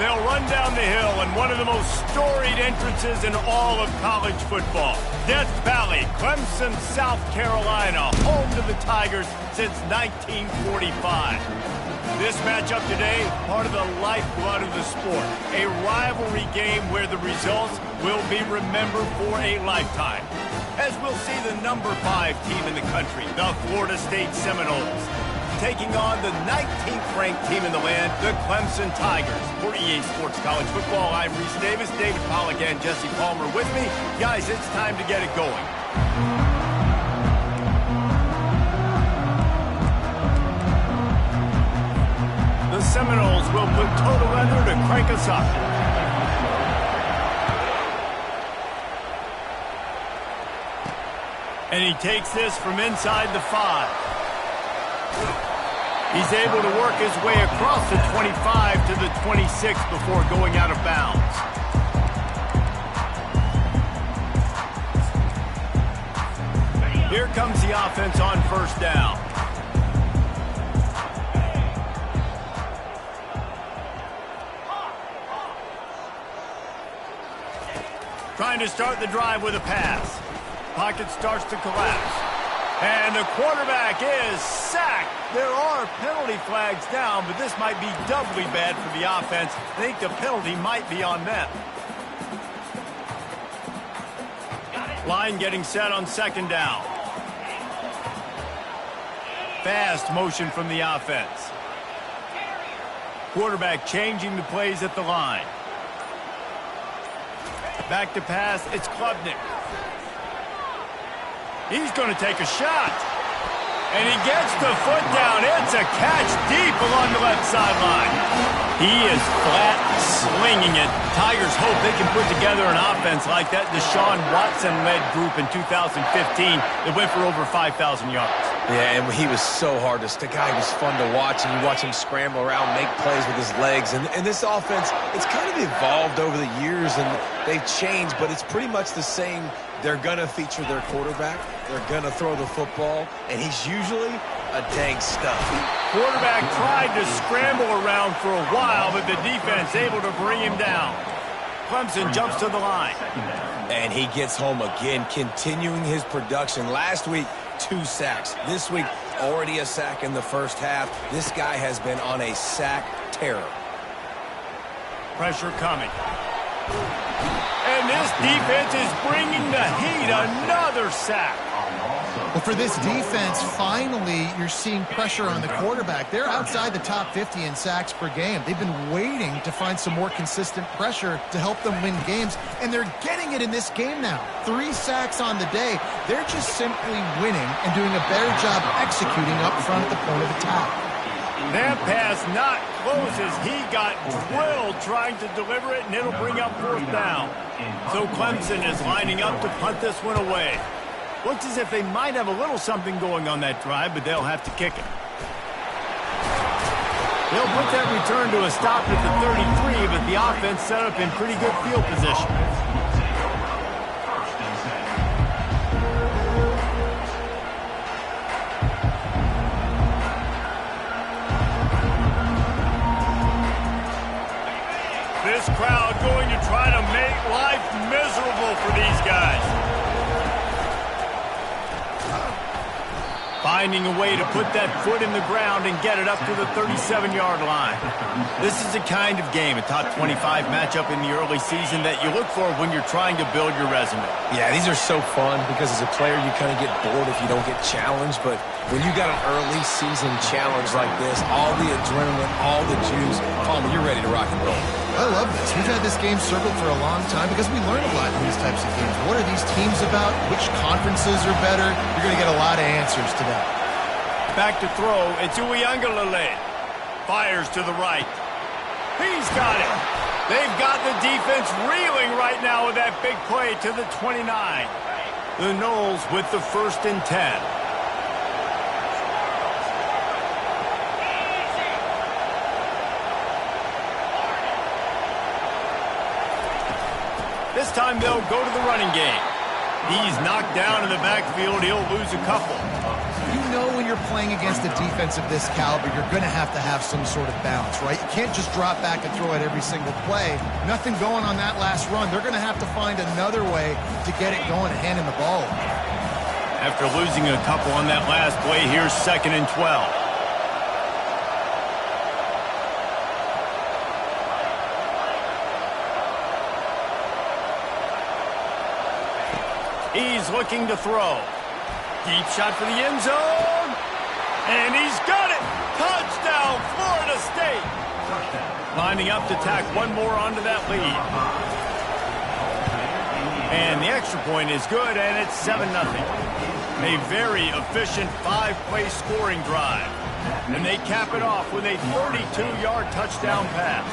They'll run down the hill in one of the most storied entrances in all of college football. Death Valley, Clemson, South Carolina, home to the Tigers since 1945. This matchup today, part of the lifeblood of the sport. A rivalry game where the results will be remembered for a lifetime. As we'll see the number 5 team in the country, the Florida State Seminoles, taking on the 19th ranked team in the land, the Clemson Tigers. For EA Sports College Football, I'm Reese Davis, David Pollack and Jesse Palmer with me. Guys, it's time to get it going. The Seminoles will put total under to crank us up. And he takes this from inside the 5. He's able to work his way across the 25 to the 26 before going out of bounds. Here comes the offense on first down. Trying to start the drive with a pass. Pocket starts to collapse. And the quarterback is sacked. There are penalty flags down, but this might be doubly bad for the offense. I think the penalty might be on them. Line getting set on second down. Fast motion from the offense. Quarterback changing the plays at the line. Back to pass, it's Klubnik. He's going to take a shot. And he gets the foot down. It's a catch deep along the left sideline. He is flat slinging it. Tigers hope they can put together an offense like that Deshaun Watson-led group in 2015 that went for over 5,000 yards. Yeah, and he was so hard to stick out. He was fun to watch, and you watch him scramble around, make plays with his legs. And this offense, it's kind of evolved over the years, and they've changed, but it's pretty much the same. They're going to feature their quarterback. They're going to throw the football, and he's usually a dang stud. Quarterback tried to scramble around for a while, but the defense able to bring him down. Clemson jumps to the line. And he gets home again, continuing his production. Last week, 2 sacks. This week, already a sack in the first half. This guy has been on a sack terror. Pressure coming. And this defense is bringing the heat. Another sack. Well, for this defense, finally, you're seeing pressure on the quarterback. They're outside the top 50 in sacks per game. They've been waiting to find some more consistent pressure to help them win games, and they're getting it in this game now. 3 sacks on the day. They're just simply winning and doing a better job executing up front at the point of attack. That pass not close as he got drilled trying to deliver it, and it'll bring up 4th down. So Clemson is lining up to punt this one away. Looks as if they might have a little something going on that drive, but they'll have to kick it. They'll put that return to a stop at the 33, but the offense set up in pretty good field position. This crowd going to try to make life miserable for these guys. Finding a way to put that foot in the ground and get it up to the 37-yard line. This is the kind of game, a top 25 matchup in the early season that you look for when you're trying to build your resume. Yeah, these are so fun because as a player you kind of get bored if you don't get challenged, but when you got an early season challenge like this, all the adrenaline, all the juice, Palmer, you're ready to rock and roll. I love this. We've had this game circled for a long time because we learn a lot in these types of games. What are these teams about? Which conferences are better? You're going to get a lot of answers to that. Back to throw. It's Uiagalelei. Fires to the right. He's got it. They've got the defense reeling right now with that big play to the 29. The Noles with the 1st and 10. This time they'll go to the running game. He's knocked down in the backfield. He'll lose a couple. You know when you're playing against a defense of this caliber, you're going to have some sort of balance, right? You can't just drop back and throw it every single play. Nothing going on that last run. They're going to have to find another way to get it going and hand him the ball. After losing a couple on that last play, here's 2nd and 12. He's looking to throw. Deep shot for the end zone. And he's got it. Touchdown, Florida State. Lining up to tack one more onto that lead. And the extra point is good, and it's 7-0. A very efficient 5-play scoring drive. And they cap it off with a 32-yard touchdown pass.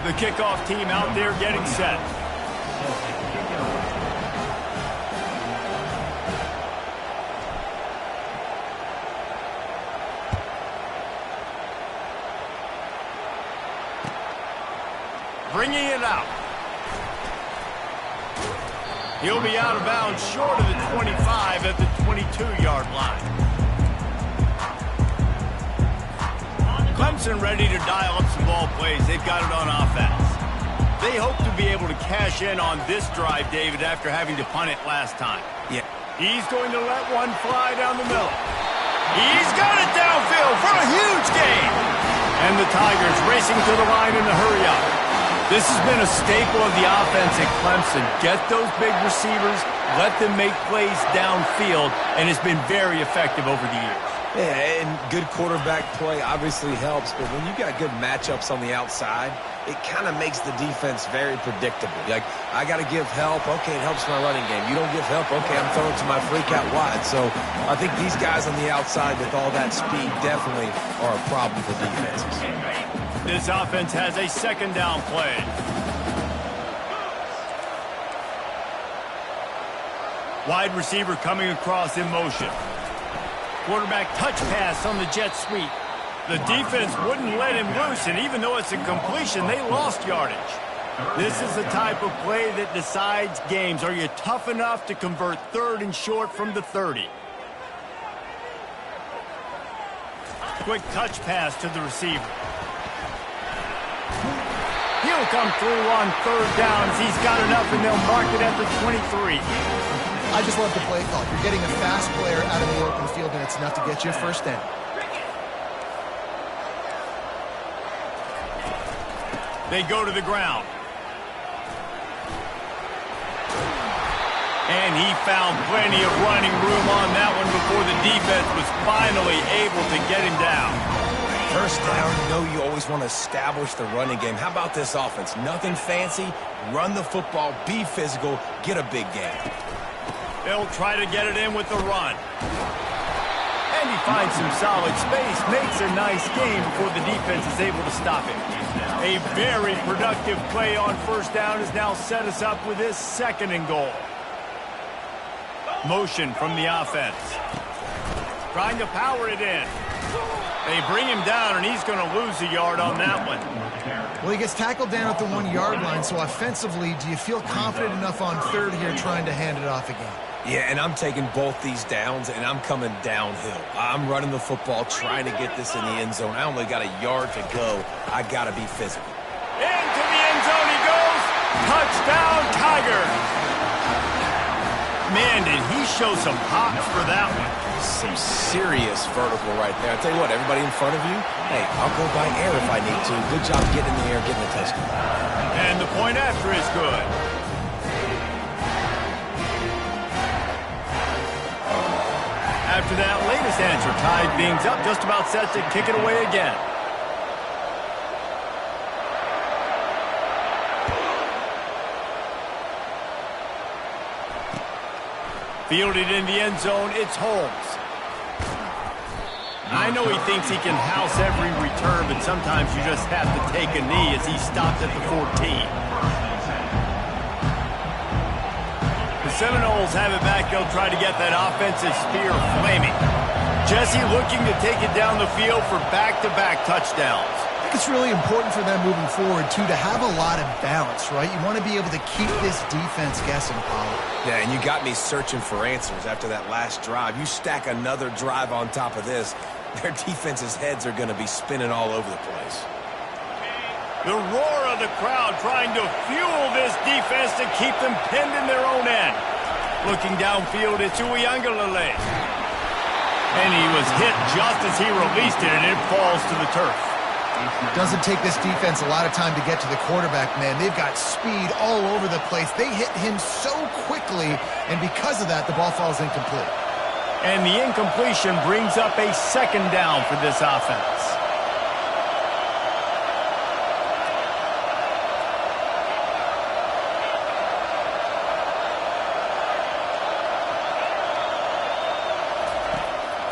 The kickoff team out there getting set. Bringing it out. He'll be out of bounds short of the 25 at the 22-yard line. Clemson ready to dial up some ball plays. They've got it on offense. They hope to be able to cash in on this drive, David, after having to punt it last time. Yeah. He's going to let one fly down the middle. He's got it downfield for a huge gain. And the Tigers racing to the line in a hurry up. This has been a staple of the offense at Clemson. Get those big receivers, let them make plays downfield, and it's been very effective over the years. Yeah, and good quarterback play obviously helps, but when you got good matchups on the outside, it kind of makes the defense very predictable. Like, I got to give help. Okay, it helps my running game. You don't give help. Okay, I'm throwing to my freak out wide. So I think these guys on the outside with all that speed definitely are a problem for defenses. This offense has a 2nd down play. Wide receiver coming across in motion. Quarterback touch pass on the jet sweep. The defense wouldn't let him loose, and even though it's a completion, they lost yardage. This is the type of play that decides games. Are you tough enough to convert 3rd and short from the 30? Quick touch pass to the receiver. He'll come through on 3rd downs. He's got enough, and they'll mark it at the 23. I just love the play call. You're getting a fast player out of the open field, and it's enough to get you a 1st down. They go to the ground. And he found plenty of running room on that one before the defense was finally able to get him down. 1st down, you know you always want to establish the running game. How about this offense? Nothing fancy. Run the football, be physical, get a big game. They'll try to get it in with the run. And he finds some solid space, makes a nice game before the defense is able to stop him. A very productive play on 1st down has now set us up with this 2nd and goal. Motion from the offense. Trying to power it in. They bring him down, and he's going to lose a yard on that one. Well, he gets tackled down at the 1-yard line, so offensively, do you feel confident enough on 3rd here trying to hand it off again? Yeah, and I'm taking both these downs, and I'm coming downhill. I'm running the football, trying to get this in the end zone. I only got a yard to go. I got to be physical. Into the end zone he goes. Touchdown, Tigers. Man, did he show some hops for that one. Some serious vertical right there. I tell you what, everybody in front of you, hey, I'll go by air if I need to. Good job getting in the air, getting the touchdown. And the point after is good. After that latest answer, tied things up, just about set to kick it away again. Fielded in the end zone, it's Holmes. I know he thinks he can house every return, but sometimes you just have to take a knee as he stopped at the 14. The Seminoles have it back. They'll try to get that offensive spear flaming. Jesse looking to take it down the field for back-to-back touchdowns. I think it's really important for them moving forward, too, to have a lot of balance, right? You want to be able to keep this defense guessing, Paul. Yeah, and you got me searching for answers after that last drive. You stack another drive on top of this, their defense's heads are going to be spinning all over the place. The roar of the crowd trying to fuel this defense to keep them pinned in their own end. Looking downfield, it's Uiagalelei. And he was hit just as he released it, and it falls to the turf. Doesn't take this defense a lot of time to get to the quarterback, man. They've got speed all over the place. They hit him so quickly, and because of that, the ball falls incomplete. And the incompletion brings up a second down for this offense.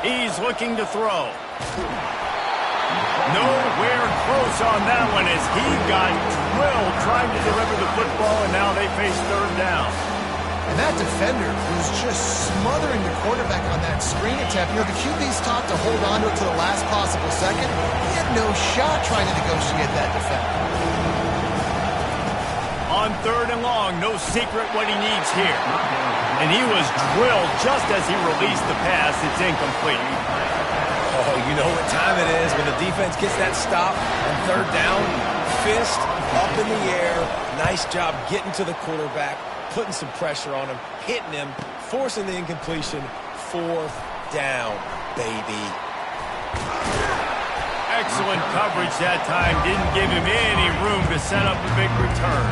He's looking to throw. Nowhere close on that one as he got drilled trying to deliver the football, and now they face third down. And that defender was just smothering the quarterback on that screen attempt. You know, the QB's taught to hold on to it to the last possible second. He had no shot trying to negotiate that defender. On third and long, no secret what he needs here. And he was drilled just as he released the pass. It's incomplete. Oh, you know what time it is when the defense gets that stop on third down. Fist up in the air. Nice job getting to the quarterback, putting some pressure on him, hitting him, forcing the incompletion. Fourth down, baby. Excellent coverage that time. Didn't give him any room to set up a big return.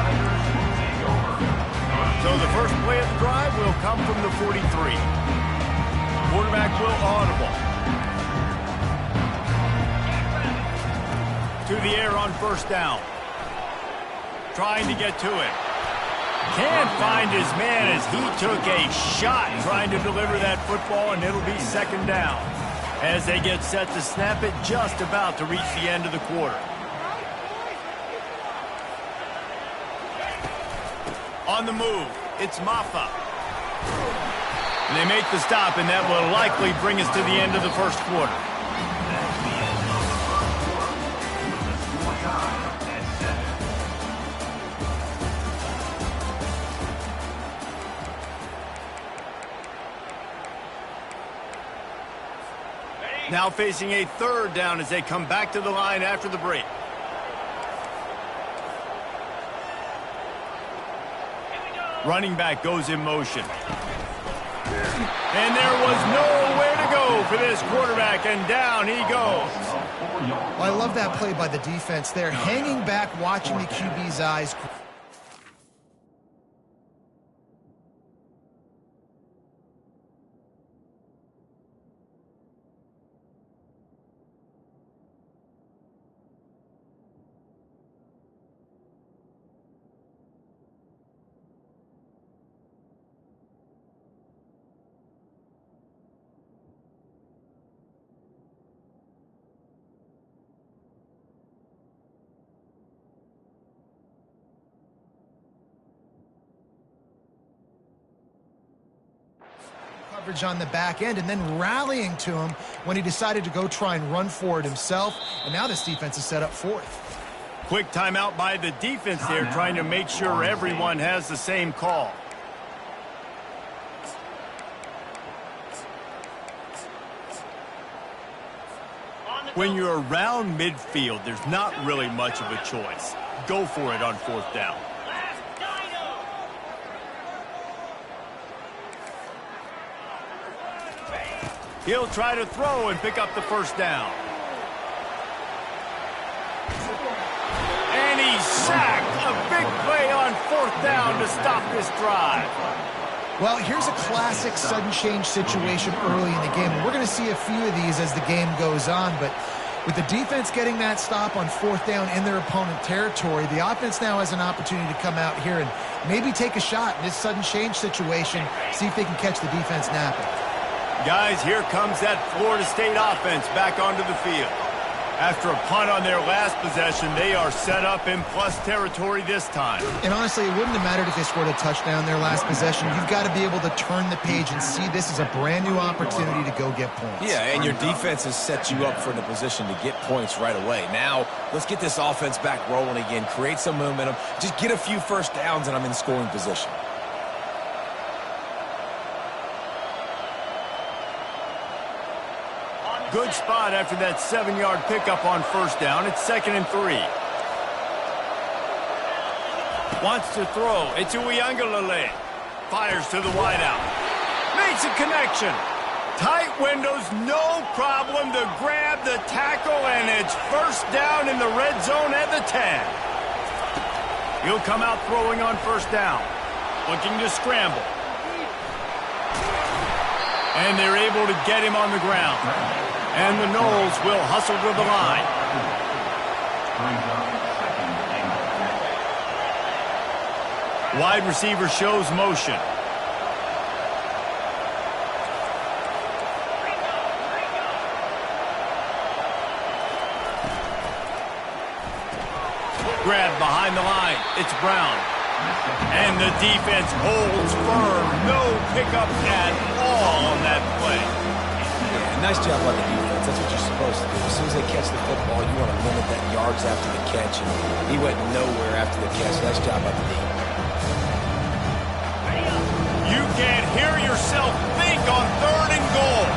So the first play of the drive will come from the 43. Quarterback will audible. To the air on first down. Trying to get to it. Can't find his man as he took a shot trying to deliver that football, and it'll be second down. As they get set to snap it, just about to reach the end of the quarter. On the move, it's Maffa. And they make the stop, and that will likely bring us to the end of the first quarter. Now facing a third down as they come back to the line after the break. Running back goes in motion. And there was nowhere to go for this quarterback, and down he goes. Well, I love that play by the defense there. Hanging back, watching the QB's eyes. Coverage on the back end and then rallying to him when he decided to go try and run for it himself. And now this defense is set up fourth. Quick timeout by the defense there, trying to make sure everyone has the same call. When you're around midfield, there's not really much of a choice. Go for it on fourth down. He'll try to throw and pick up the first down. And he's sacked. A big play on fourth down to stop this drive. Well, here's a classic sudden change situation early in the game. We're going to see a few of these as the game goes on, but with the defense getting that stop on fourth down in their opponent territory, the offense now has an opportunity to come out here and maybe take a shot in this sudden change situation, see if they can catch the defense napping. Guys, here comes that Florida State offense back onto the field. After a punt on their last possession, they are set up in plus territory this time. And honestly, it wouldn't have mattered if they scored a touchdown their last possession. You've got to be able to turn the page and see this as a brand new opportunity to go get points. Yeah, and your defense has set you up for the position to get points right away. Now, let's get this offense back rolling again, create some momentum, just get a few first downs, and I'm in scoring position. Good spot after that 7-yard pickup on first down. It's 2nd and 3. Wants to throw. It's Uiagalelei. Fires to the wideout. Makes a connection. Tight windows, no problem to grab the tackle, and it's first down in the red zone at the 10. He'll come out throwing on first down. Looking to scramble. And they're able to get him on the ground. And the Knowles will hustle to the line. Wide receiver shows motion. Grab behind the line. It's Brown. And the defense holds firm. No pickup at all on that play. Yeah, nice job by the defense. That's what you're supposed to do. As soon as they catch the football, you want to limit that yards after the catch. And he went nowhere after the catch. Nice job by the defense. You can't hear yourself think on 3rd and goal.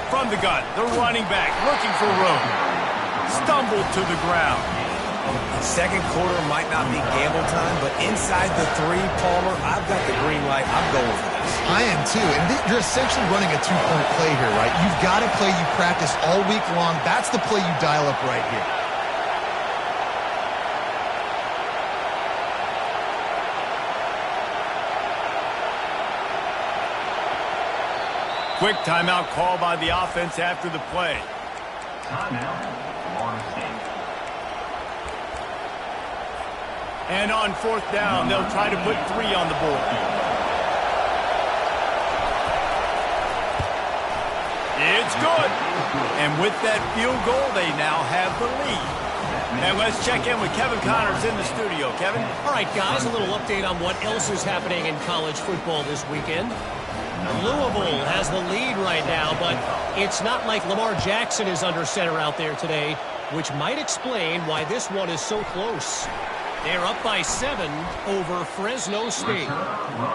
From the gun, the running back looking for room. Stumbled to the ground. Second quarter might not be gamble time, but inside the 3, Palmer, I've got the green light. I'm going for this. I am too, and you're essentially running a 2-point play here, right? You've got a play you practice all week long. That's the play you dial up right here. Quick timeout call by the offense after the play. Timeout. And on 4th down, they'll try to put 3 on the board. It's good. And with that field goal, they now have the lead. And let's check in with Kevin Connors in the studio. Kevin? All right, guys, a little update on what else is happening in college football this weekend. Louisville has the lead right now, but it's not like Lamar Jackson is under center out there today, which might explain why this one is so close. They're up by 7 over Fresno State.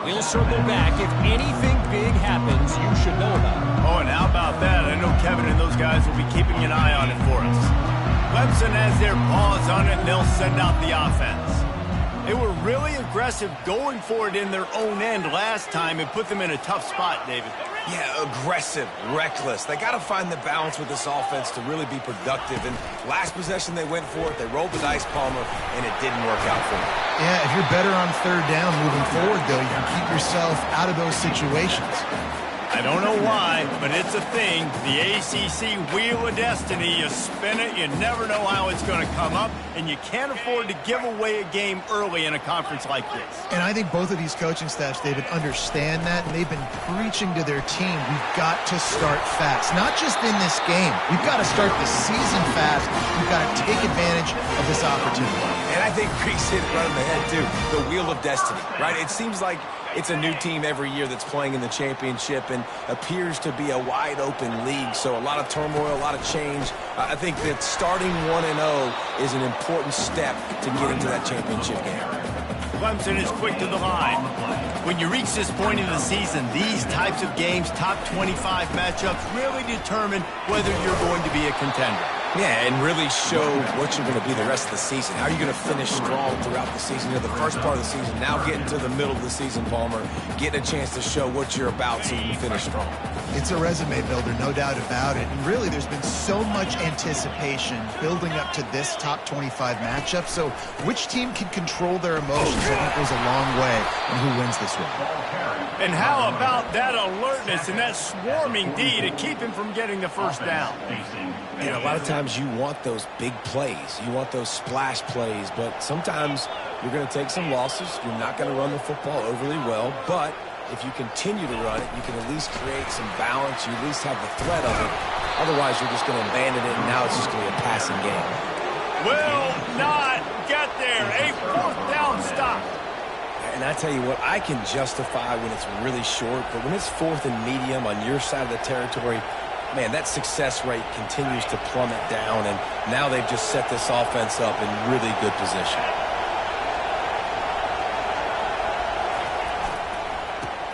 We'll circle back. If anything big happens, you should know about it. Oh, and how about that? I know Kevin and those guys will be keeping an eye on it for us. Clemson has their paws on it, and they'll send out the offense. They were really aggressive going for it in their own end last time and put them in a tough spot, David. Yeah, aggressive, reckless. They got to find the balance with this offense to really be productive. And last possession, they went for it. They rolled the dice, Palmer, and it didn't work out for them. Yeah, if you're better on 3rd down moving forward, though, you can keep yourself out of those situations. I don't know why, but it's a thing. The ACC Wheel of Destiny, you spin it, you never know how it's going to come up, and you can't afford to give away a game early in a conference like this. And I think both of these coaching staffs, David, understand that, and they've been preaching to their team, we've got to start fast. Not just in this game. We've got to start the season fast. We've got to take advantage of this opportunity. And I think Reese hit it right on the head, too. The Wheel of Destiny, right? It seems like it's a new team every year that's playing in the championship and appears to be a wide-open league. So a lot of turmoil, a lot of change. I think that starting 1-0 is an important step to get into that championship game. Clemson is quick to the line. When you reach this point in the season, these types of games, top 25 matchups, really determine whether you're going to be a contender. Yeah, and really show what you're going to be the rest of the season. How are you going to finish strong throughout the season? You know, the first part of the season, now getting to the middle of the season, Palmer, getting a chance to show what you're about so you can finish strong. It's a resume builder, no doubt about it. And really, there's been so much anticipation building up to this top 25 matchup. So which team can control their emotions, I think, goes a long way in who wins this one. And how about that alertness and that swarming D to keep him from getting the first down? And a lot of times you want those big plays. You want those splash plays. But sometimes you're going to take some losses. You're not going to run the football overly well. But if you continue to run it, you can at least create some balance. You at least have the threat of it. Otherwise, you're just going to abandon it, and now it's just going to be a passing game. Will not get there. A fourth down stop. And I tell you what, I can justify when it's really short, but when it's fourth and medium on your side of the territory, man, that success rate continues to plummet down, and now they've just set this offense up in really good position.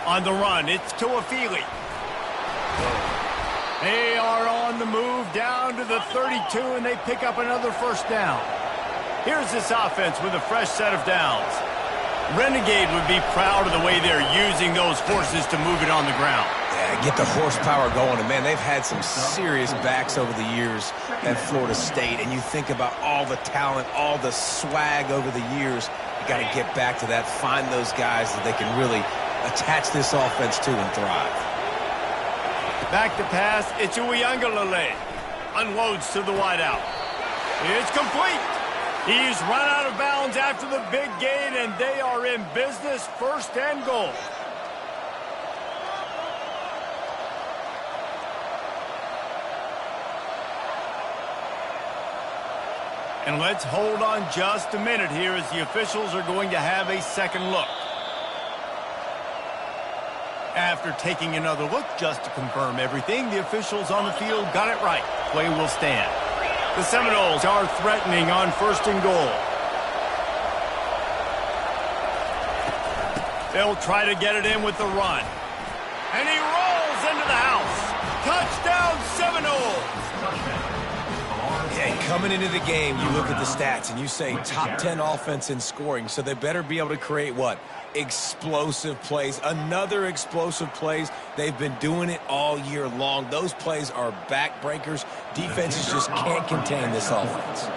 On the run, it's to Afili. They are on the move down to the 32, and they pick up another first down. Here's this offense with a fresh set of downs. Renegade would be proud of the way they're using those horses to move it on the ground. Yeah, get the horsepower going. And, man, they've had some serious backs over the years at Florida State. And you think about all the talent, all the swag over the years. You got to get back to that, find those guys that they can really attach this offense to and thrive. Back to pass, it's Uiagalelei. Unloads to the wideout. It's complete. He's run out of bounds after the big gain, and they are in business, first and goal. And let's hold on just a minute here as the officials are going to have a second look. After taking another look just to confirm everything, the officials on the field got it right. Play will stand. The Seminoles are threatening on first and goal. They'll try to get it in with the run. And he rolls into the house. Touchdown, Seminoles! Yeah, coming into the game, you look at the stats and you say top 10 offense in scoring, so they better be able to create what? Explosive plays. Another explosive plays. They've been doing it all year long. Those plays are backbreakers. Defenses just can't contain this offense.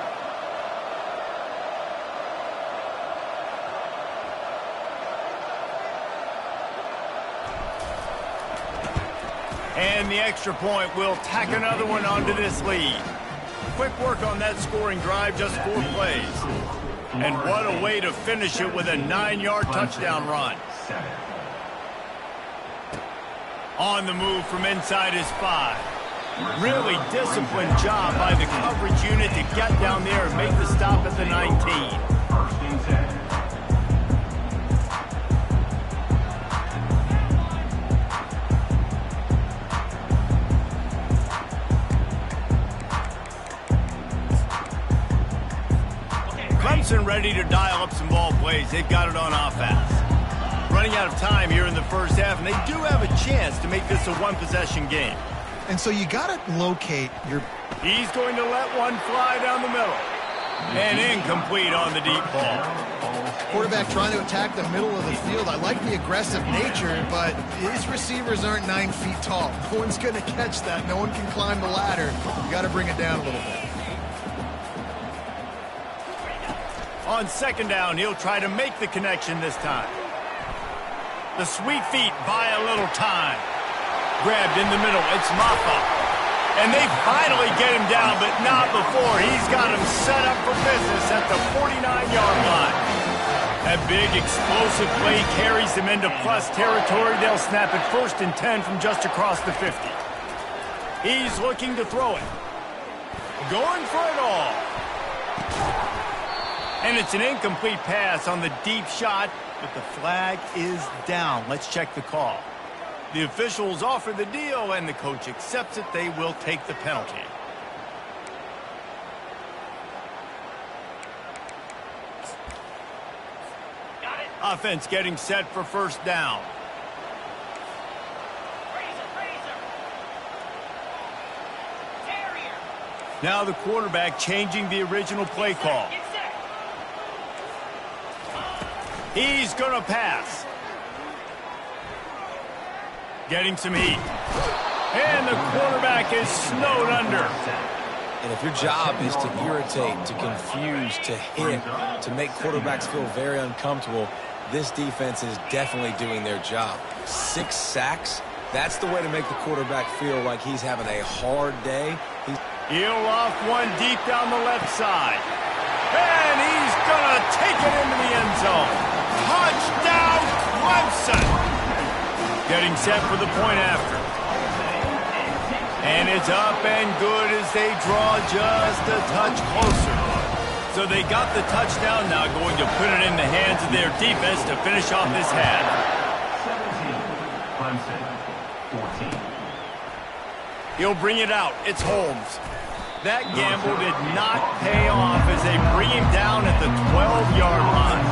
And the extra point will tack another one onto this lead. Quick work on that scoring drive, just 4 plays. And what a way to finish it with a 9-yard touchdown run. On the move from inside his 5. Really disciplined job by the coverage unit to get down there and make the stop at the 19. Clemson ready to dial up some ball plays. They've got it on offense. Running out of time here in the first half, and they do have a chance to make this a one-possession game. And so you got to locate your... He's going to let one fly down the middle. And incomplete on the deep ball. Quarterback trying to attack the middle of the field. I like the aggressive nature, but his receivers aren't 9 feet tall. No one's going to catch that. No one can climb the ladder. You got to bring it down a little bit. On second down, he'll try to make the connection this time. The sweet feet buy a little time. Grabbed in the middle, it's Maffa. And they finally get him down, but not before. He's got him set up for business at the 49-yard line. That big explosive play carries them into plus territory. They'll snap it first and 10 from just across the 50. He's looking to throw it. Going for it all. And it's an incomplete pass on the deep shot, but the flag is down. Let's check the call. The officials offer the deal, and the coach accepts it. They will take the penalty. Offense getting set for first down. Now the quarterback changing the original play call. He's going to pass. Getting some heat. And the quarterback is snowed under. And if your job is to irritate, to confuse, to hit, to make quarterbacks feel very uncomfortable, this defense is definitely doing their job. 6 sacks, that's the way to make the quarterback feel like he's having a hard day. He'll off one deep down the left side. And he's going to take it into the end zone. Touchdown, Clemson! Getting set for the point after. And it's up and good as they draw just a touch closer. So they got the touchdown, now going to put it in the hands of their defense to finish off this half. 17, 14. He'll bring it out. It's Holmes. That gamble did not pay off as they bring him down at the 12-yard line.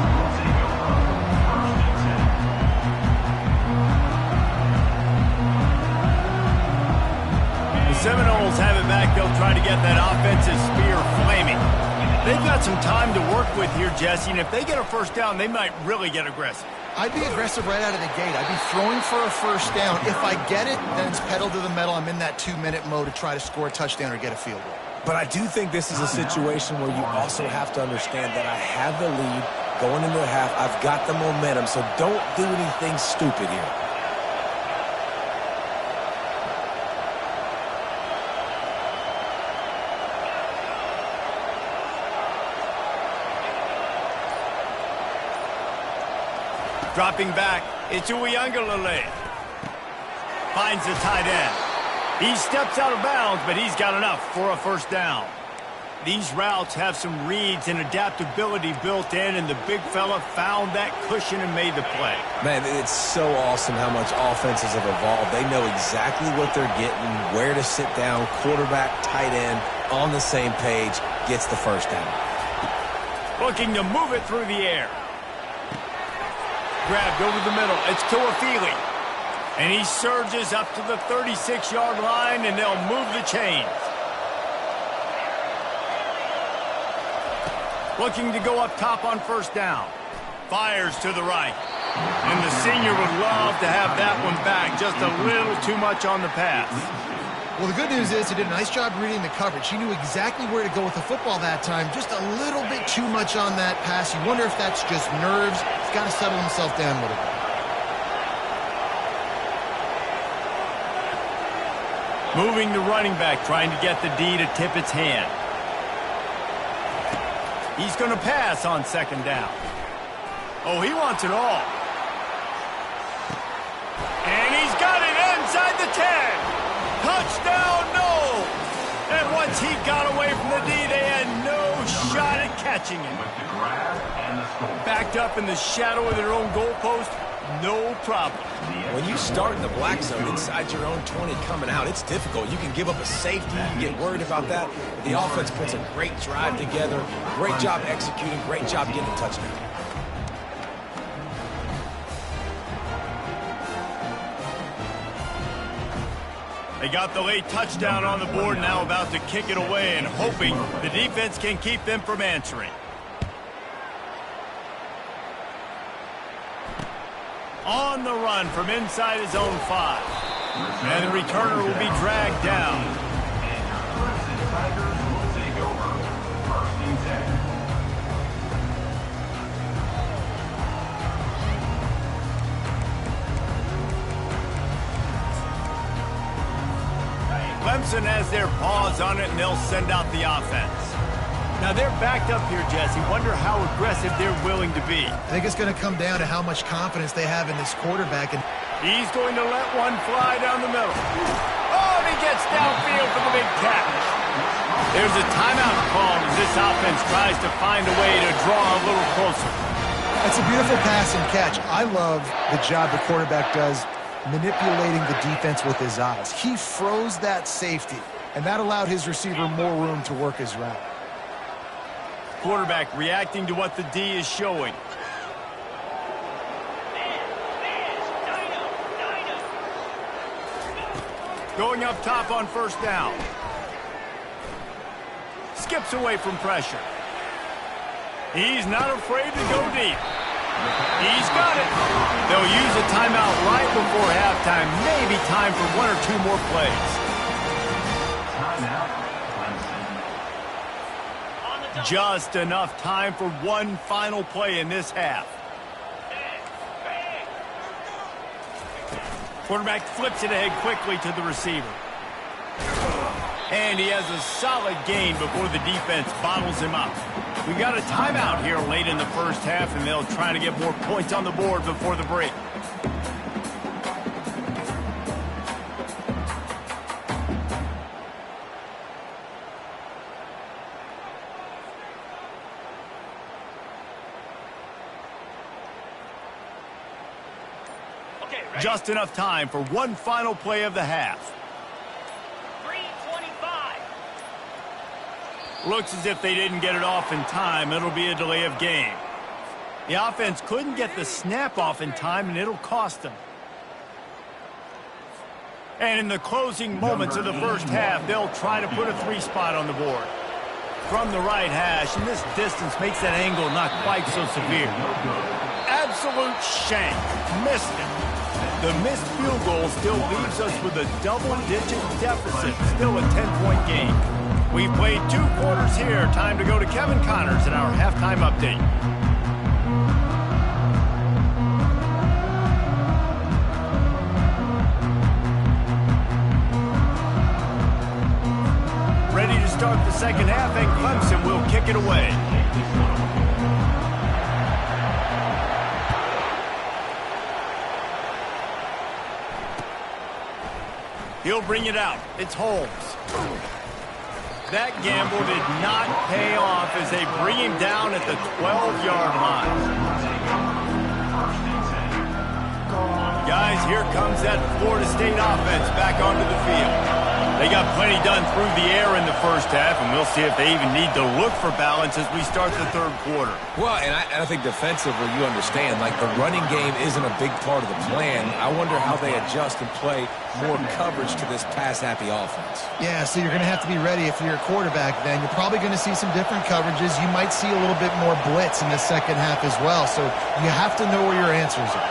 The Seminoles have it back. They'll try to get that offensive spear flaming. They've got some time to work with here, Jesse, and if they get a first down, they might really get aggressive. I'd be aggressive right out of the gate. I'd be throwing for a first down. If I get it, then it's pedal to the metal. I'm in that 2-minute mode to try to score a touchdown or get a field goal. But I do think this is a situation where you also have to understand that I have the lead going into the half. I've got the momentum, so don't do anything stupid here. Dropping back, it's Uiagalelei. Finds the tight end. He steps out of bounds, but he's got enough for a first down. These routes have some reads and adaptability built in, and the big fella found that cushion and made the play. Man, it's so awesome how much offenses have evolved. They know exactly what they're getting, where to sit down, quarterback, tight end, on the same page, gets the first down. Looking to move it through the air. Grabbed over the middle. It's Tuafili. And he surges up to the 36-yard line, and they'll move the chains. Looking to go up top on first down. Fires to the right. And the senior would love to have that one back. Just a little too much on the pass. Well, the good news is he did a nice job reading the coverage. He knew exactly where to go with the football that time. Just a little bit too much on that pass. You wonder if that's just nerves. He's got to settle himself down a little bit. Moving the running back, trying to get the D to tip its hand. He's going to pass on second down. Oh, he wants it all. And he's got it inside the 10. Touchdown, no! And once he got away from the D, they had no shot at catching him. Backed up in the shadow of their own goalpost, no problem. When you start in the black zone inside your own 20 coming out, it's difficult. You can give up a safety, you can get worried about that. The offense puts a great drive together, great job executing, great job getting a touchdown. They got the late touchdown on the board, now about to kick it away and hoping the defense can keep them from answering. On the run from inside his own 5. And the returner will be dragged down. Tigers will take over. First and 10. Clemson has their paws on it, and they'll send out the offense. Now, they're backed up here, Jesse. Wonder how aggressive they're willing to be. I think it's going to come down to how much confidence they have in this quarterback. And he's going to let one fly down the middle. Oh, and he gets downfield for the big catch. There's a timeout call as this offense tries to find a way to draw a little closer. it's a beautiful pass and catch. I love the job the quarterback does manipulating the defense with his eyes. He froze that safety, and that allowed his receiver more room to work his route. Quarterback reacting to what the D is showing. Going up top on first down. Skips away from pressure. He's not afraid to go deep. He's got it. They'll use a timeout right before halftime. Maybe time for one or two more plays. Just enough time for one final play in this half. Quarterback flips it ahead quickly to the receiver. And he has a solid gain before the defense bottles him up. We got a timeout here late in the first half, and they'll try to get more points on the board before the break. Just enough time for one final play of the half. 3:25. Looks as if they didn't get it off in time. It'll be a delay of game. The offense couldn't get the snap off in time, and it'll cost them. And in the closing moments of the first half, they'll try to put a 3-spot on the board. From the right hash, and this distance makes that angle not quite so severe. Absolute shank. Missed it. The missed field goal still leaves us with a double-digit deficit. Still a 10-point game. We've played 2 quarters here. Time to go to Kevin Connors in our halftime update. Ready to start the second half, and Clemson will kick it away. He'll bring it out. It's Holmes. That gamble did not pay off as they bring him down at the 12-yard line. Guys, here comes that Florida State offense back onto the field. They got plenty done through the air in the first half, and we'll see if they even need to look for balance as we start the third quarter. Well, and I think defensively, you understand, like the running game isn't a big part of the plan. I wonder how they adjust and play more coverage to this pass-happy offense. Yeah, so you're going to have to be ready if you're a quarterback then. You're probably going to see some different coverages. You might see a little bit more blitz in the second half as well, so you have to know where your answers are.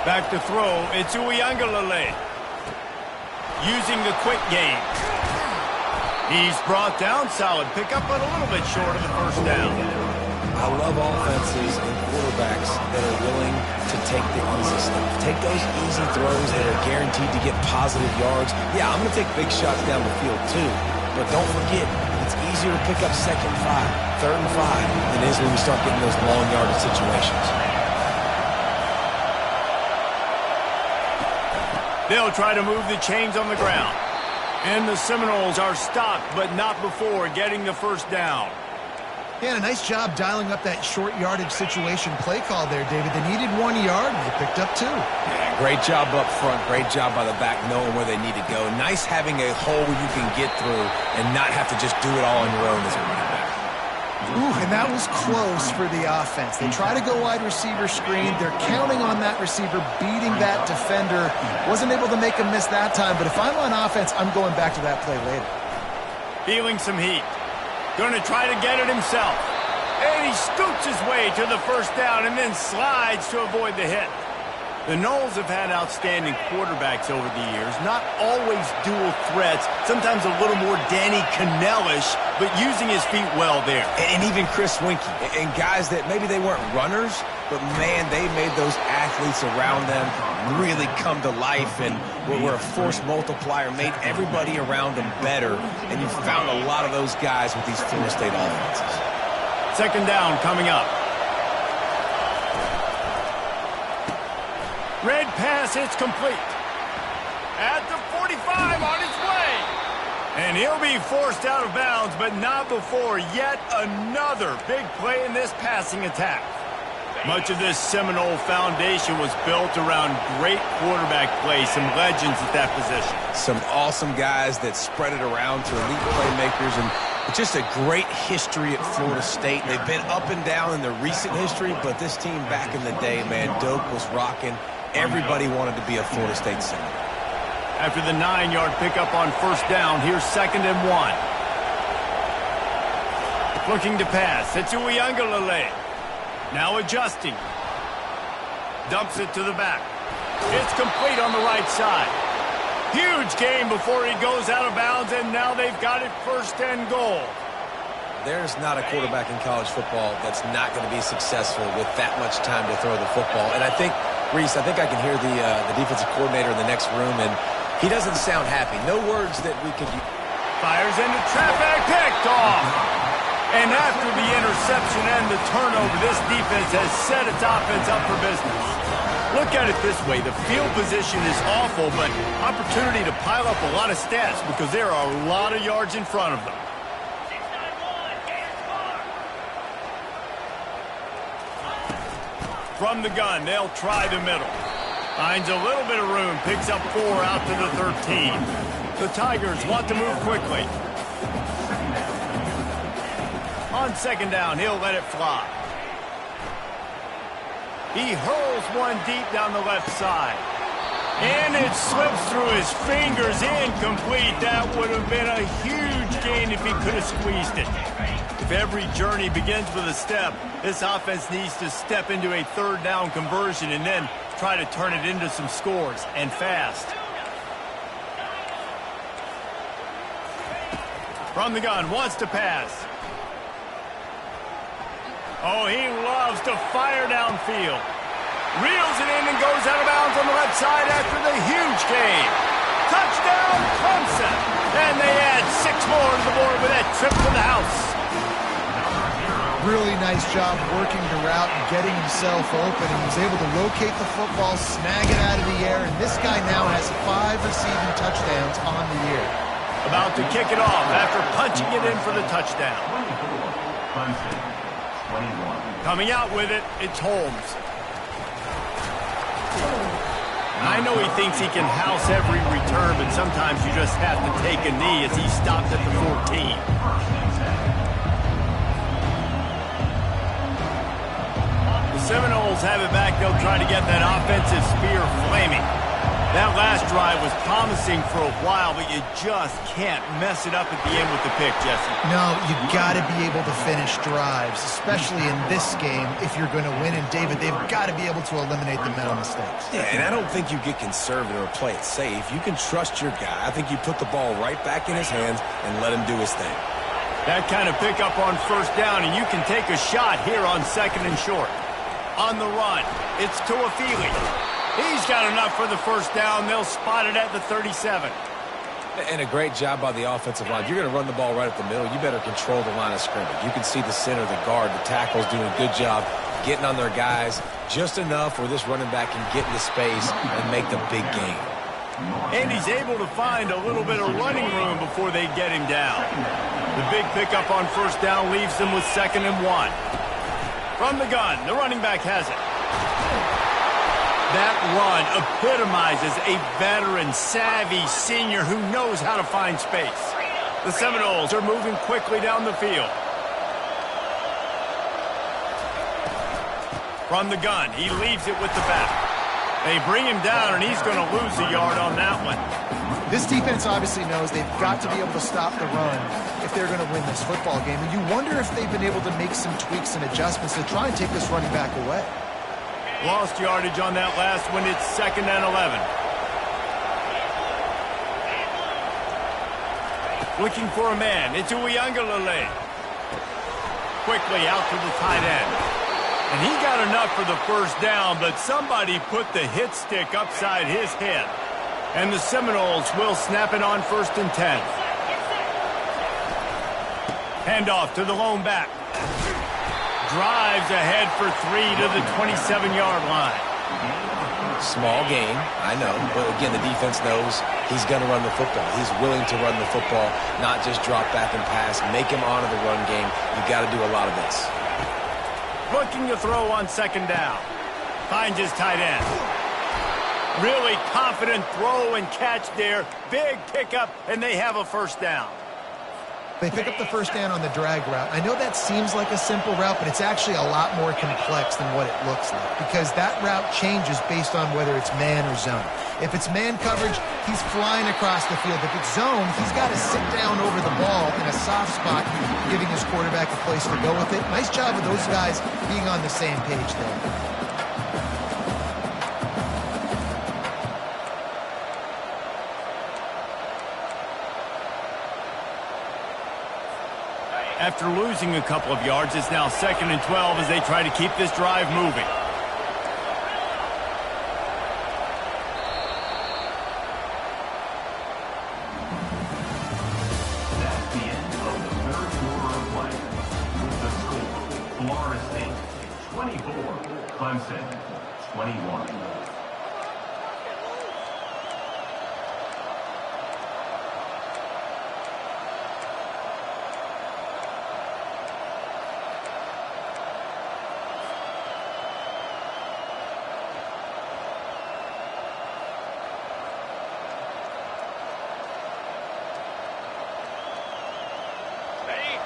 Back to throw, it's Uiagalelei. Using the quick game. He's brought down, solid pickup, but a little bit short of the first down. I love offenses and quarterbacks that are willing to take the easy stuff. Take those easy throws that are guaranteed to get positive yards. Yeah, I'm going to take big shots down the field too, but don't forget, it's easier to pick up 2nd and 5, 3rd and 5 than it is when you start getting those long yardage situations. They'll try to move the chains on the ground. And the Seminoles are stopped, but not before getting the first down. Yeah, a nice job dialing up that short yardage situation play call there, David. They needed 1 yard, and they picked up 2. Yeah, great job up front. Great job by the back knowing where they need to go. Nice having a hole you can get through and not have to just do it all on your own as a running back. Ooh, and that was close for the offense. They try to go wide receiver screen. They're counting on that receiver beating that defender. Wasn't able to make a miss that time, but if I'm on offense, I'm going back to that play later. Feeling some heat. Going to try to get it himself. And he scoots his way to the first down and then slides to avoid the hit. The Noles have had outstanding quarterbacks over the years, not always dual threats, sometimes a little more Danny Cannell-ish, but using his feet well there. And even Chris Winkie, and guys that maybe they weren't runners, but man, they made those athletes around them really come to life and were a force multiplier, made everybody around them better, and you found a lot of those guys with these Florida State offenses. Second down coming up. Red pass, it's complete. At the 45, on his way. And he'll be forced out of bounds, but not before yet another big play in this passing attack. Much of this Seminole foundation was built around great quarterback play, some legends at that position. Some awesome guys that spread it around to elite playmakers, and just a great history at Florida State. They've been up and down in their recent history, but this team back in the day, man, Doak was rocking. Everybody wanted to be a Florida State Seminole. After the 9-yard pickup on first down, here's 2nd and 1. Looking to pass. It's Uiagalelei. Now adjusting. Dumps it to the back. It's complete on the right side. Huge gain before he goes out of bounds, and now they've got it 1st and goal. There's not a quarterback in college football that's not going to be successful with that much time to throw the football. And I think, Reese, I can hear the defensive coordinator in the next room, and he doesn't sound happy. No words that we could use. Fires into traffic, picked off. And after the interception and the turnover, this defense has set its offense up for business. Look at it this way. The field position is awful, but opportunity to pile up a lot of stats because there are a lot of yards in front of them. From the gun, they'll try the middle. Finds a little bit of room, picks up 4 out to the 13. The Tigers want to move quickly. On second down, he'll let it fly. He hurls one deep down the left side. And it slips through his fingers, incomplete. That would have been a huge gain if he could have squeezed it. If every journey begins with a step, this offense needs to step into a third down conversion and then try to turn it into some scores, and fast. From the gun, wants to pass. Oh, he loves to fire downfield. Reels it in and goes out of bounds on the left side after the huge gain. Touchdown, Clemson. And they add 6 more to the board with that trip to the house. Really nice job working the route and getting himself open. He was able to locate the football, snag it out of the air, and this guy now has 5 receiving touchdowns on the year. About to kick it off after punching it in for the touchdown. Coming out with it, it's Holmes. I know he thinks he can house every return, but sometimes you just have to take a knee as he stopped at the 14. The Seminoles have it back. They'll try to get that offensive spear flaming. That last drive was promising for a while, but you just can't mess it up at the end with the pick, Jesse. No, you got to be able to finish drives, especially in this game if you're going to win. And, David, they've got to be able to eliminate the mental mistakes. Yeah, and I don't think you get conservative or play it safe. You can trust your guy. I think you put the ball right back in his hands and let him do his thing. That kind of pickup on first down, and you can take a shot here on second and short. On the run, it's Tuafili. He's got enough for the first down. They'll spot it at the 37. And a great job by the offensive line. If you're going to run the ball right up the middle, you better control the line of scrimmage. You can see the center, the guard, the tackles doing a good job getting on their guys just enough where this running back can get into space and make the big game. And he's able to find a little bit of running room before they get him down. The big pickup on first down leaves them with 2nd and 1. From the gun, the running back has it. That run epitomizes a veteran, savvy senior who knows how to find space. The Seminoles are moving quickly down the field. From the gun, he leaves it with the back. They bring him down, and he's going to lose a yard on that one. This defense obviously knows they've got to be able to stop the run if they're going to win this football game. And you wonder if they've been able to make some tweaks and adjustments to try and take this running back away. Lost yardage on that last one. It's 2nd and 11. Looking for a man. It's Uiagalelei. Quickly out to the tight end. And he got enough for the first down, but somebody put the hit stick upside his head. And the Seminoles will snap it on 1st and 10. Handoff to the lone back. Drives ahead for 3 to the 27-yard line. Small gain, I know. But again, the defense knows he's going to run the football. He's willing to run the football, not just drop back and pass. Make him honor the run game. You've got to do a lot of this. Looking to throw on 2nd down. Finds his tight end. Really confident throw and catch there. Big pickup, and they have a first down. They pick up the first down on the drag route. I know that seems like a simple route, but it's actually a lot more complex than what it looks like because that route changes based on whether it's man or zone. If it's man coverage, he's flying across the field. If it's zone, he's got to sit down over the ball in a soft spot, giving his quarterback a place to go with it. Nice job of those guys being on the same page there. After losing a couple of yards, it's now 2nd and 12 as they try to keep this drive moving. That's the end of the 3rd quarter of play. With the score, Florida State 24, Clemson 21.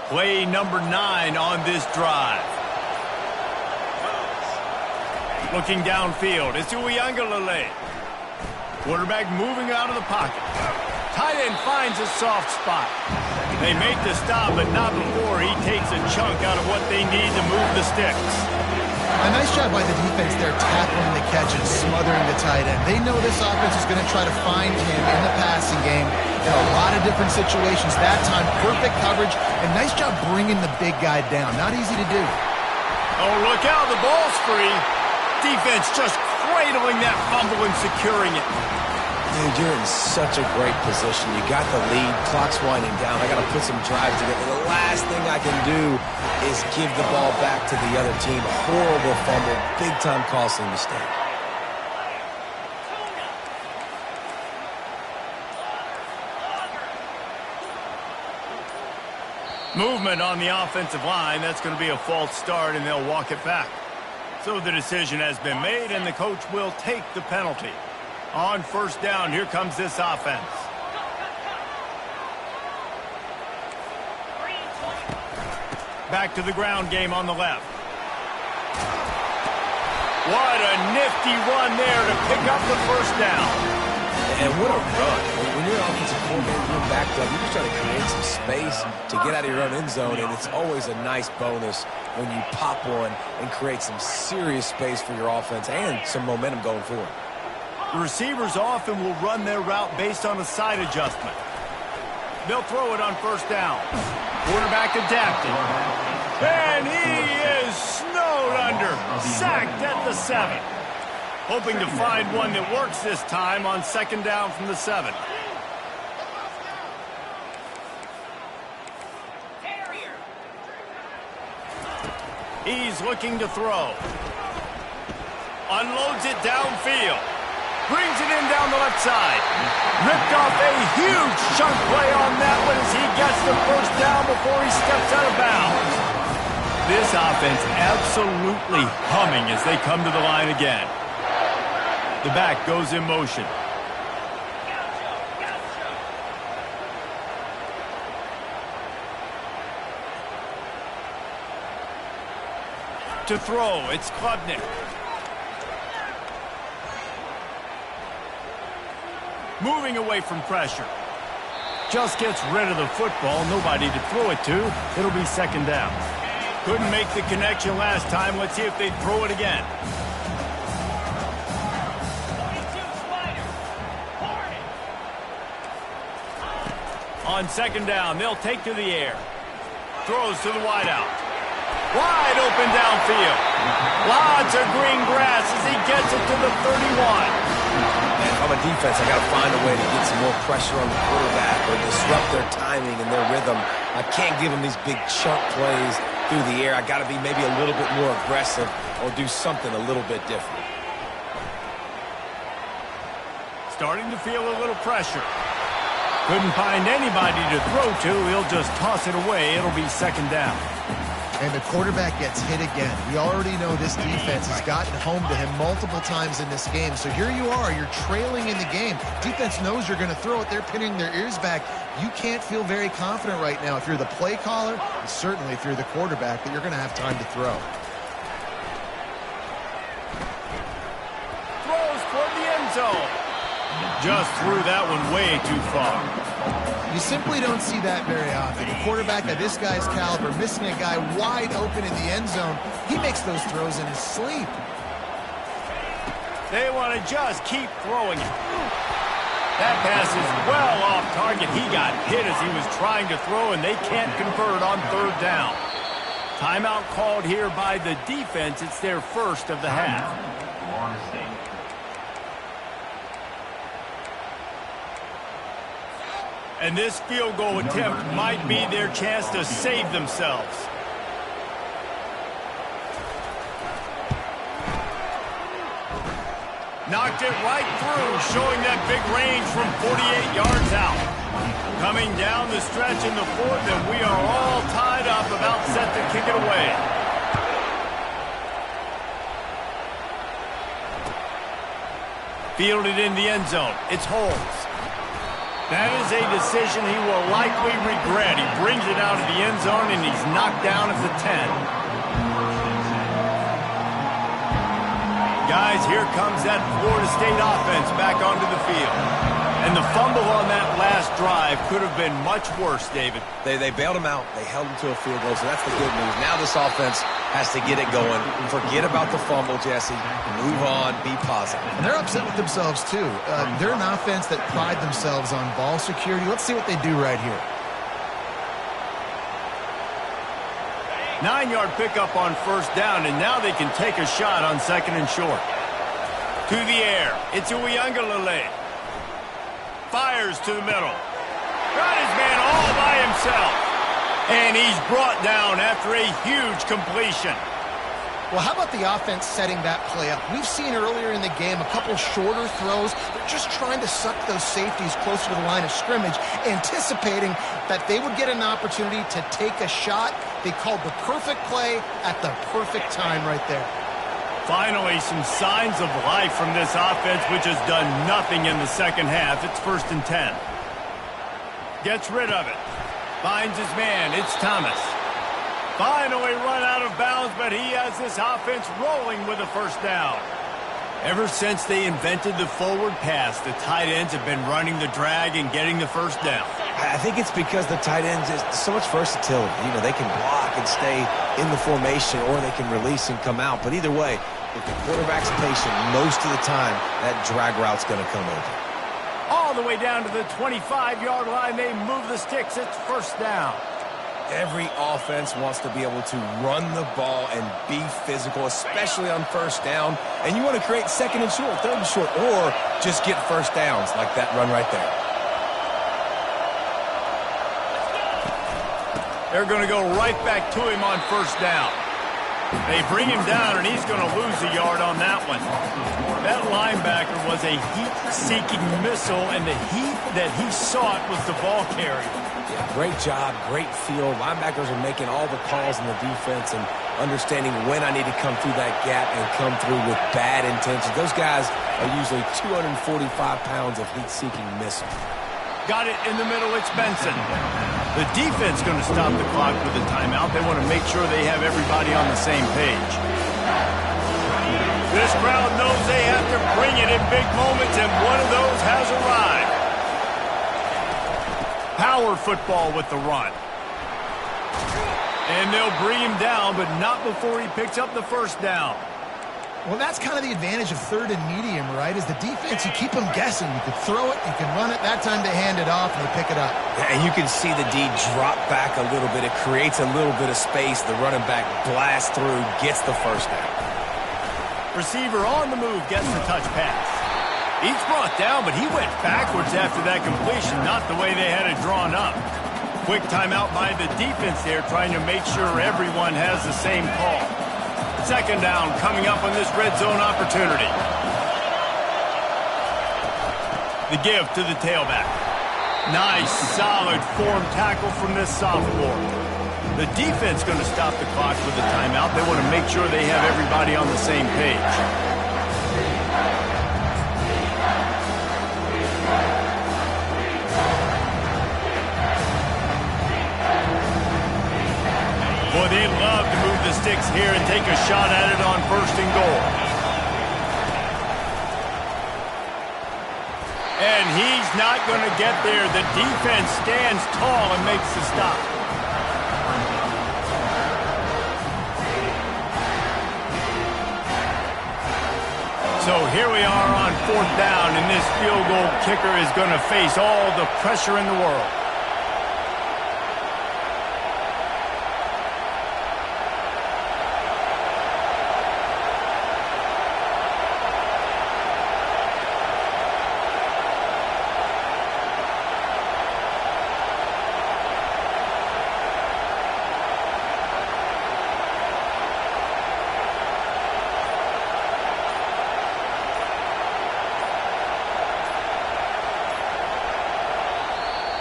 Play number 9 on this drive. Looking downfield, it's Uiagalelei. Quarterback moving out of the pocket. Tight end finds a soft spot. They make the stop, but not before he takes a chunk out of what they need to move the sticks. A nice job by the defense there, tackling the catch and smothering the tight end. They know this offense is going to try to find him in the passing game in a lot of different situations. That time, perfect coverage, and nice job bringing the big guy down. Not easy to do. Oh, look out, the ball's free. Defense just cradling that fumble and securing it. Dude, you're in such a great position. You got the lead. Clock's winding down. I got to put some drives together. The last thing I can do is give the ball back to the other team. Horrible fumble. Big-time costly mistake. Movement on the offensive line. That's going to be a false start, and they'll walk it back. So the decision has been made, and the coach will take the penalty. On first down, here comes this offense. Back to the ground game on the left. What a nifty run there to pick up the first down. And what a run. When you're an offensive coordinator, you're backed up. You're just trying to create some space to get out of your own end zone, and it's always a nice bonus when you pop one and create some serious space for your offense and some momentum going forward. The receivers often will run their route based on a side adjustment. They'll throw it on first down. Quarterback adapted. And he is snowed under. Sacked at the 7. Hoping to find one that works this time on second down from the 7. He's looking to throw. Unloads it downfield. Brings it in down the left side. Ripped off a huge chunk play on that one as he gets the first down before he steps out of bounds. This offense absolutely humming as they come to the line again. The back goes in motion. To throw, it's Klubnik. Moving away from pressure. Just gets rid of the football. Nobody to throw it to. It'll be second down. Couldn't make the connection last time. Let's see if they throw it again. On second down, they'll take to the air. Throws to the wideout. Wide open downfield. Lots of green grass as he gets it to the 31. If I'm a defense, I got to find a way to get some more pressure on the quarterback or disrupt their timing and their rhythm. I can't give them these big chunk plays through the air. I got to be maybe a little bit more aggressive or do something a little bit different. Starting to feel a little pressure. Couldn't find anybody to throw to. He'll just toss it away. It'll be second down. And the quarterback gets hit again. We already know this defense has gotten home to him multiple times in this game. So here you are, you're trailing in the game. Defense knows you're going to throw it. They're pinning their ears back. You can't feel very confident right now if you're the play caller, and certainly if you're the quarterback, that you're going to have time to throw. Throws toward the end zone. Just threw that one way too far. You simply don't see that very often. A quarterback of this guy's caliber missing a guy wide open in the end zone. He makes those throws in his sleep. They want to just keep throwing it. That pass is well off target. He got hit as he was trying to throw, and they can't convert on third down. Timeout called here by the defense. It's their first of the half. And this field goal attempt might be their chance to save themselves. Knocked it right through, showing that big range from 48 yards out. Coming down the stretch in the fourth, and we are all tied up, about set to kick it away. Fielded in the end zone. It's Holmes. That is a decision he will likely regret. He brings it out of the end zone, and he's knocked down at the 10. Guys, here comes that Florida State offense back onto the field. And the fumble on that last drive could have been much worse, David. They bailed him out. They held him to a field goal, so that's the good news. Now this offense has to get it going. Forget about the fumble, Jesse. Move on. Be positive. And they're upset with themselves, too. They're an offense that pride themselves on ball security. Let's see what they do right here. 9-yard pickup on first down, and now they can take a shot on second and short. To the air. It's Uiagalelei. Fires to the middle. Got his man all by himself. And he's brought down after a huge completion. Well, how about the offense setting that play up? We've seen earlier in the game a couple shorter throws. They're just trying to suck those safeties closer to the line of scrimmage, anticipating that they would get an opportunity to take a shot. They called the perfect play at the perfect time right there. Finally, some signs of life from this offense, which has done nothing in the second half. It's 1st and 10. Gets rid of it. Finds his man. It's Thomas. Finally run out of bounds, but he has this offense rolling with a first down. Ever since they invented the forward pass, the tight ends have been running the drag and getting the first down. I think it's because the tight ends is so much versatility. You know, they can block and stay in the formation, or they can release and come out. But either way, if the quarterback's patient, most of the time, that drag route's going to come over. All the way down to the 25-yard line, they move the sticks. It's first down. Every offense wants to be able to run the ball and be physical, especially on first down. And you want to create second and short, third and short, or just get first downs like that run right there. They're going to go right back to him on first down. They bring him down, and he's going to lose a yard on that one. That linebacker was a heat-seeking missile, and the heat that he sought was the ball carrier. Yeah, great job, great feel. Linebackers are making all the calls in the defense and understanding when I need to come through that gap and come through with bad intentions. Those guys are usually 245 pounds of heat-seeking missile. Got it in the middle. It's Benson. The defense going to stop the clock with a timeout. They want to make sure they have everybody on the same page. This crowd knows they have to bring it in big moments, and one of those has arrived. Power football with the run. And they'll bring him down, but not before he picks up the first down. Well, that's kind of the advantage of third and medium, right? Is the defense, you keep them guessing. You can throw it, you can run it. That time they hand it off and they pick it up. Yeah, and you can see the D drop back a little bit. It creates a little bit of space. The running back blasts through, gets the first down. Receiver on the move, gets the touch pass. He's brought down, but he went backwards after that completion, not the way they had it drawn up. Quick timeout by the defense there, trying to make sure everyone has the same call. Second down coming up on this red zone opportunity. The give to the tailback. Nice, solid form tackle from this sophomore. The defense going to stop the clock with a timeout. They want to make sure they have everybody on the same page. Boy, they'd love to move the sticks here and take a shot at it on first and goal. And he's not going to get there. The defense stands tall and makes the stop. So here we are on fourth down, and this field goal kicker is going to face all the pressure in the world.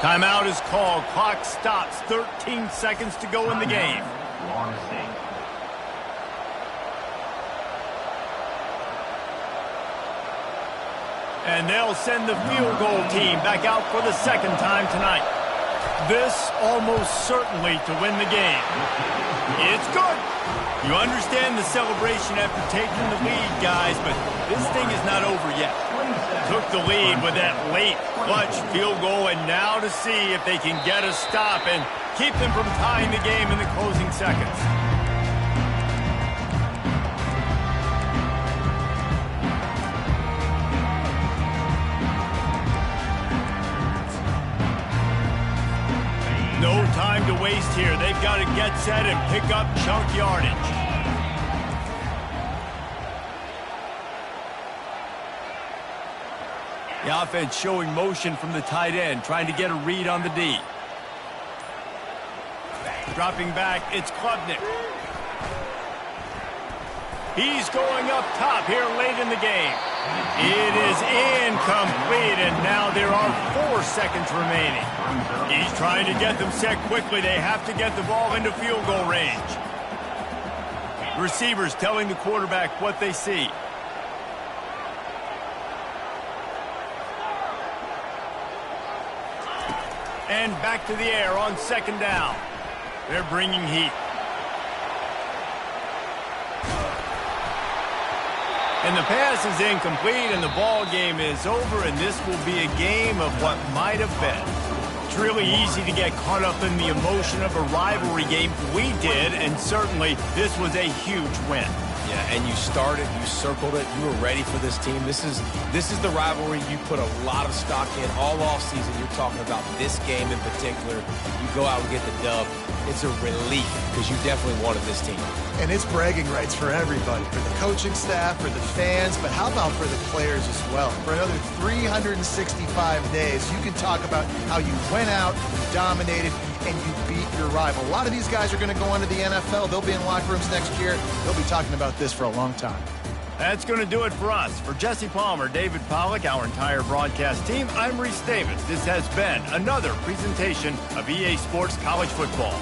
Timeout is called. Clock stops. 13 seconds to go in the game. And they'll send the field goal team back out for the second time tonight. This almost certainly to win the game. It's good. You understand the celebration after taking the lead, guys, but this thing is not over yet. Took the lead with that late clutch field goal, and now to see if they can get a stop and keep them from tying the game in the closing seconds. No time to waste here. They've got to get set and pick up chunk yardage. The offense showing motion from the tight end, trying to get a read on the D. Dropping back, it's Klubnik. He's going up top here late in the game. It is incomplete, and now there are 4 seconds remaining. He's trying to get them set quickly. They have to get the ball into field goal range. Receivers telling the quarterback what they see. And back to the air on second down. They're bringing heat. And the pass is incomplete, and the ball game is over, and this will be a game of what might have been. It's really easy to get caught up in the emotion of a rivalry game. We did, and certainly this was a huge win. Yeah, and you started, you circled it, you were ready for this team. This is the rivalry you put a lot of stock in all offseason. You're talking about this game in particular. You go out and get the dub. It's a relief because you definitely wanted this team. And it's bragging rights for everybody, for the coaching staff, for the fans, but how about for the players as well? For another 365 days, you can talk about how you went out, you dominated, and you beat your rival. A lot of these guys are going to go on to the NFL. They'll be in locker rooms next year. They'll be talking about this for a long time. That's going to do it for us. For Jesse Palmer, David Pollack, our entire broadcast team, I'm Reese Davis. This has been another presentation of EA Sports College Football.